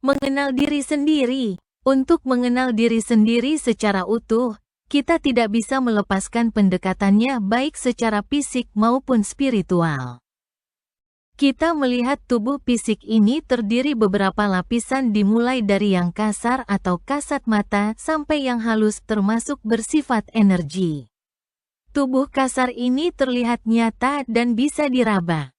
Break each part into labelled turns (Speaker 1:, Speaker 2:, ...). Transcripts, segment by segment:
Speaker 1: Mengenal diri sendiri. Untuk mengenal diri sendiri secara utuh, kita tidak bisa melepaskan pendekatannya baik secara fisik maupun spiritual. Kita melihat tubuh fisik ini terdiri beberapa lapisan dimulai dari yang kasar atau kasat mata sampai yang halus termasuk bersifat energi. Tubuh kasar ini terlihat nyata dan bisa diraba.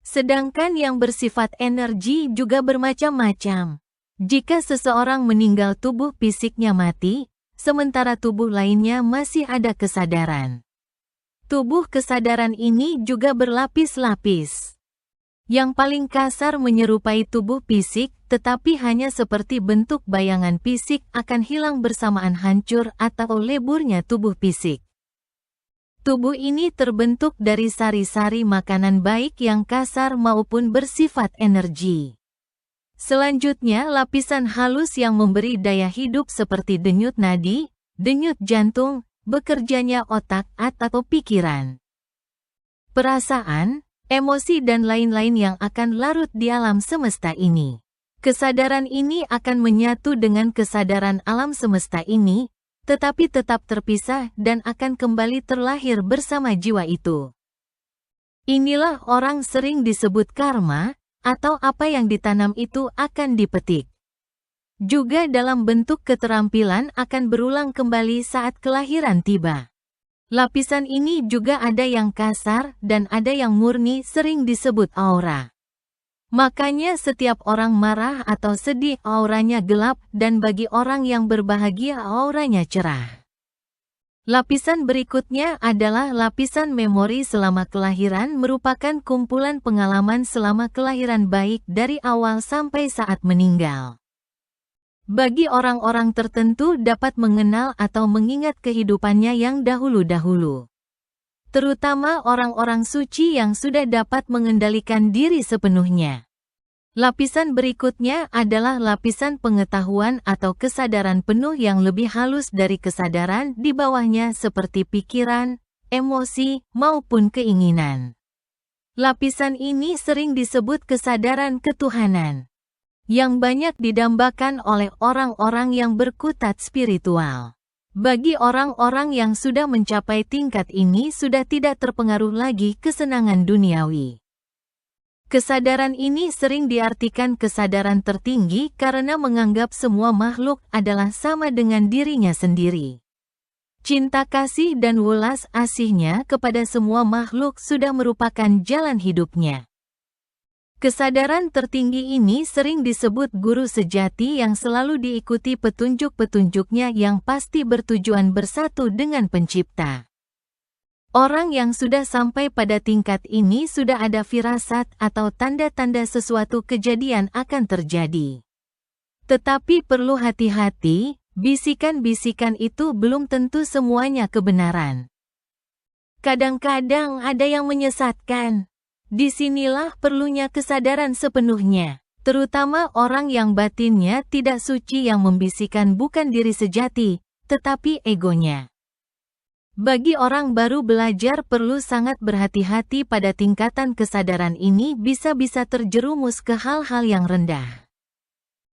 Speaker 1: Sedangkan yang bersifat energi juga bermacam-macam. Jika seseorang meninggal tubuh fisiknya mati, sementara tubuh lainnya masih ada kesadaran. Tubuh kesadaran ini juga berlapis-lapis. Yang paling kasar menyerupai tubuh fisik, tetapi hanya seperti bentuk bayangan fisik akan hilang bersamaan hancur atau leburnya tubuh fisik. Tubuh ini terbentuk dari sari-sari makanan baik yang kasar maupun bersifat energi. Selanjutnya lapisan halus yang memberi daya hidup seperti denyut nadi, denyut jantung, bekerjanya otak atau pikiran, perasaan, emosi dan lain-lain yang akan larut di alam semesta ini. Kesadaran ini akan menyatu dengan kesadaran alam semesta ini, tetapi tetap terpisah dan akan kembali terlahir bersama jiwa itu. Inilah orang sering disebut karma, atau apa yang ditanam itu akan dipetik. Juga dalam bentuk keterampilan akan berulang kembali saat kelahiran tiba. Lapisan ini juga ada yang kasar dan ada yang murni sering disebut aura. Makanya setiap orang marah atau sedih auranya gelap dan bagi orang yang berbahagia auranya cerah. Lapisan berikutnya adalah lapisan memori selama kelahiran merupakan kumpulan pengalaman selama kelahiran baik dari awal sampai saat meninggal. Bagi orang-orang tertentu dapat mengenal atau mengingat kehidupannya yang dahulu-dahulu. Terutama orang-orang suci yang sudah dapat mengendalikan diri sepenuhnya. Lapisan berikutnya adalah lapisan pengetahuan atau kesadaran penuh yang lebih halus dari kesadaran di bawahnya seperti pikiran, emosi, maupun keinginan. Lapisan ini sering disebut kesadaran ketuhanan, yang banyak didambakan oleh orang-orang yang berkutat spiritual. Bagi orang-orang yang sudah mencapai tingkat ini sudah tidak terpengaruh lagi kesenangan duniawi. Kesadaran ini sering diartikan kesadaran tertinggi karena menganggap semua makhluk adalah sama dengan dirinya sendiri. Cinta kasih dan welas asihnya kepada semua makhluk sudah merupakan jalan hidupnya. Kesadaran tertinggi ini sering disebut guru sejati yang selalu diikuti petunjuk-petunjuknya yang pasti bertujuan bersatu dengan Pencipta. Orang yang sudah sampai pada tingkat ini sudah ada firasat atau tanda-tanda sesuatu kejadian akan terjadi. Tetapi perlu hati-hati, bisikan-bisikan itu belum tentu semuanya kebenaran. Kadang-kadang ada yang menyesatkan. Disinilah perlunya kesadaran sepenuhnya, terutama orang yang batinnya tidak suci yang membisikkan bukan diri sejati, tetapi egonya. Bagi orang baru belajar perlu sangat berhati-hati pada tingkatan kesadaran ini bisa-bisa terjerumus ke hal-hal yang rendah.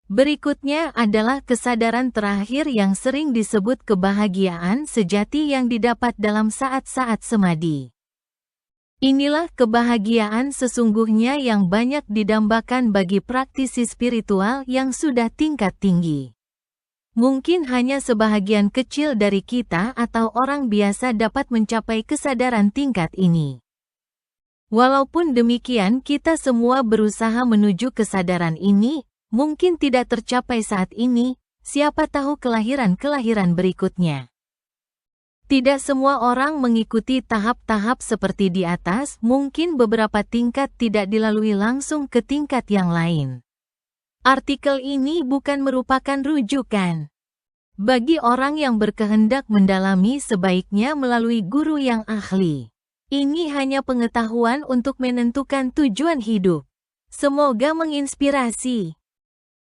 Speaker 1: Berikutnya adalah kesadaran terakhir yang sering disebut kebahagiaan sejati yang didapat dalam saat-saat semadi. Inilah kebahagiaan sesungguhnya yang banyak didambakan bagi praktisi spiritual yang sudah tingkat tinggi. Mungkin hanya sebahagian kecil dari kita atau orang biasa dapat mencapai kesadaran tingkat ini. Walaupun demikian kita semua berusaha menuju kesadaran ini, mungkin tidak tercapai saat ini, siapa tahu kelahiran-kelahiran berikutnya. Tidak semua orang mengikuti tahap-tahap seperti di atas, mungkin beberapa tingkat tidak dilalui langsung ke tingkat yang lain. Artikel ini bukan merupakan rujukan. Bagi orang yang berkehendak mendalami sebaiknya melalui guru yang ahli. Ini hanya pengetahuan untuk menentukan tujuan hidup. Semoga menginspirasi.